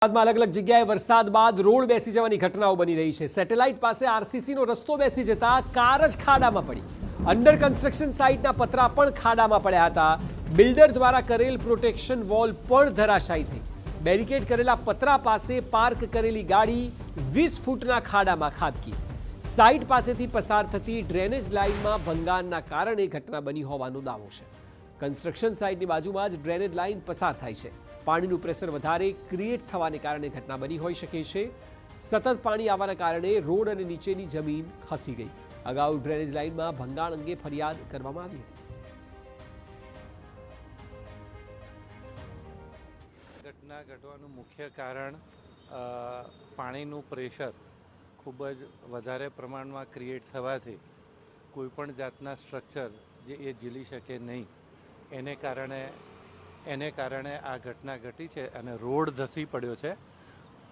અલગ અલગ જગ્યાએ વરસાદ બાદ રોડ બેસી જવાની ઘટનાઓ બની રહી છે। સેટેલાઇટ પાસે આરસીસીનો રસ્તો બેસી જતા કાર જ ખાડામાં પડી। અંડર કન્સ્ટ્રક્શન સાઇટના પતરા પણ ખાડામાં પડ્યા હતા। બિલ્ડર દ્વારા કરેલ પ્રોટેક્શન વોલ પણ ધરાશાયી થઈ। બેરિકેડ કરેલા પતરા પાસે પાર્ક કરેલી ગાડી 20 ફૂટના ખાડામાં ખાબકી। સાઇટ પાસેથી પસાર થતી ડ્રેનેજ લાઇનમાં ભંગાણના કારણે ઘટના બની હોવાનો દાવો છે। કન્સ્ટ્રક્શન સાઇટની બાજુમાં જ ડ્રેનેજ લાઇન પસાર થાય છે। પાણીનું પ્રેશર વધારે ક્રિએટ થવાને કારણે ઘટના બની હોઈ શકે છે। સતત પાણી આવવાના કારણે રોડ અને નીચેની જમીન ખસી ગઈ। અગાઉ ડ્રેનેજ લાઇનમાં ભંગાણ અંગે ફરિયાદ કરવામાં આવી હતી। ઘટના ઘટવાનું મુખ્ય કારણ પાણીનું પ્રેશર ખૂબ જ વધારે પ્રમાણમાં ક્રિએટ થવાથી કોઈપણ જાતના સ્ટ્રક્ચર જે એ ઝીલી શકે નહીં એને કારણે આ ઘટના ઘટી છે અને રોડ ધસી પડ્યો છે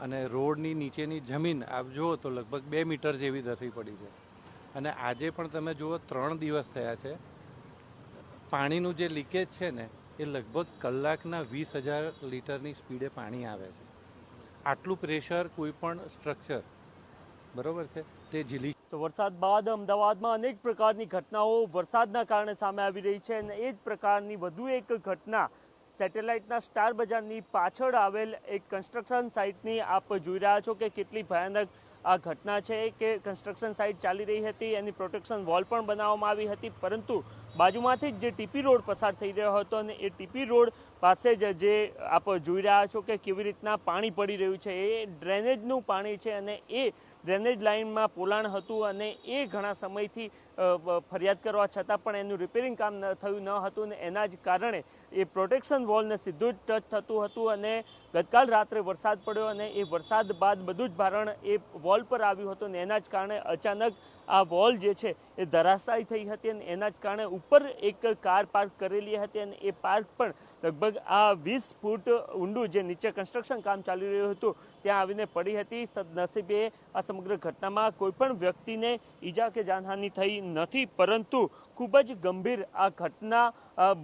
અને રોડની નીચેની જમીન આપ જુઓ તો લગભગ 2 મીટર જેવી ધસી પડી છે અને આજે પણ તમે જુઓ 3 દિવસ થયા છે। પાણીનું જે લીકેજ છે ને એ લગભગ કલાકના 20,000 લીટરની સ્પીડે પાણી આવે છે। આટલું પ્રેશર કોઈ પણ સ્ટ્રક્ચર બરોબર છે તે ઝીલી। તો વરસાદ બાદ અમદાવાદમાં અનેક પ્રકારની ઘટનાઓ વરસાદના કારણે સામે આવી રહી છે અને એ જ પ્રકારની વધુ એક ઘટના સેટેલાઇટના સ્ટાર બજારની પાછળ આવેલ એક કન્સ્ટ્રક્શન સાઇટની આપ જોઈ રહ્યા છો કે કેટલી ભયાનક આ ઘટના છે કે કન્સ્ટ્રક્શન સાઇટ ચાલી રહી હતી, એની પ્રોટેક્શન વોલ પણ બનાવવામાં આવી હતી, પરંતુ બાજુમાંથી જ જે ટીપી રોડ પસાર થઈ રહ્યો હતો અને એ ટીપી રોડ પાસે જ જે આપ જોઈ રહ્યા છો કે કેવી રીતના પાણી પડી રહ્યું છે, એ ડ્રેનેજનું પાણી છે અને એ ડ્રેનેજ લાઇનમાં પોલાણ હતું અને એ ઘણા સમયથી ફરિયાદ કરવા છતાં પણ એનું રિપેરિંગ કામ થયું ન હતું અને એના જ કારણે એ પ્રોટેક્શન વોલને સીધું જ ટચ થતું હતું અને ગતકાલ રાત્રે વરસાદ પડ્યો અને એ વરસાદ બાદ બધું જ ભારણ એ વોલ પર આવ્યું હતું અને એના જ કારણે અચાનક આ વોલ જે છે એ ધરાશાયી થઈ હતી અને એના જ કારણે ઉપર એક કાર પાર્ક કરેલી હતી અને એ પાર્ક પણ લગભગ આ 20 ફૂટ ઊંડું જે નીચે કન્સ્ટ્રક્શન કામ ચાલી રહ્યું હતું ત્યાં આવીને પડી હતી। સદનસીબે આ સમગ્ર ઘટનામાં કોઈ પણ વ્યક્તિને ઈજા કે જાનહાનિ થઈ નથી, પરંતુ ખૂબ જ ગંભીર આ ઘટના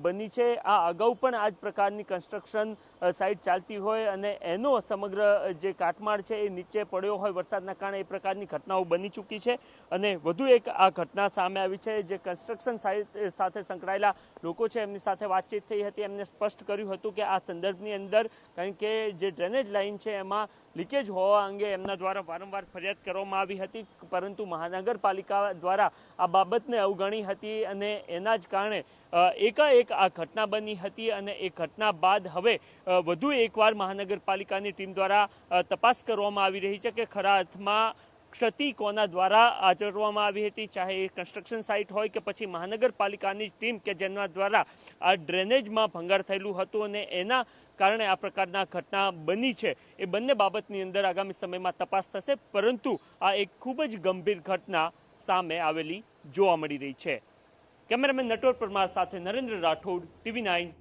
બની છે। આ અગાઉ પણ આ જ પ્રકારની કન્સ્ટ્રક્શન સાઇટ ચાલતી હોય અને એનો સમગ્ર જે કાટમાળ છે એ નીચે પડ્યો હોય વરસાદના કારણે એ પ્રકારની ઘટનાઓ બની ચૂકી છે અને વધુ એક આ ઘટના સામે આવી છે। જે કન્સ્ટ્રક્શન સાઇટ સાથે સંકળાયેલા લોકો છે એમની સાથે વાતચીત થઈ હતી, એમને સ્પષ્ટ કર્યું હતું કે આ સંદર્ભની અંદર કારણ કે જે ડ્રેનેજ લાઇન છે એમાં લીકેજ હોવા અંગે એમના દ્વારા વારંવાર ફરિયાદ કરવામાં આવી હતી, પરંતુ મહાનગરપાલિકા દ્વારા આ બાબતને અવગણી હતી અને એના જ કારણે એકાએક આ ઘટના બની હતી અને એ ઘટના બાદ હવે વધુ એકવાર મહાનગરપાલિકાની ટીમ દ્વારા તપાસ કરવામાં આવી રહી છે કે ખરા અર્થમાં ક્ષતિ કોના દ્વારા આચરવામાં આવી હતી, ચાહે એ કન્સ્ટ્રક્શન સાઇટ હોય કે પછી મહાનગરપાલિકાની ટીમ કે જેના દ્વારા આ ડ્રેનેજમાં ભંગાર થયેલું હતું અને એના કારણે આ પ્રકારના ઘટના બની છે। એ બંને બાબતની અંદર આગામી સમયમાં તપાસ થશે, પરંતુ આ એક ખૂબ જ ગંભીર ઘટના સામે આવેલી જોવા મળી રહી છે। કેમેરામેન નટવર પરમાર સાથે નરેન્દ્ર રાઠોડ, TV9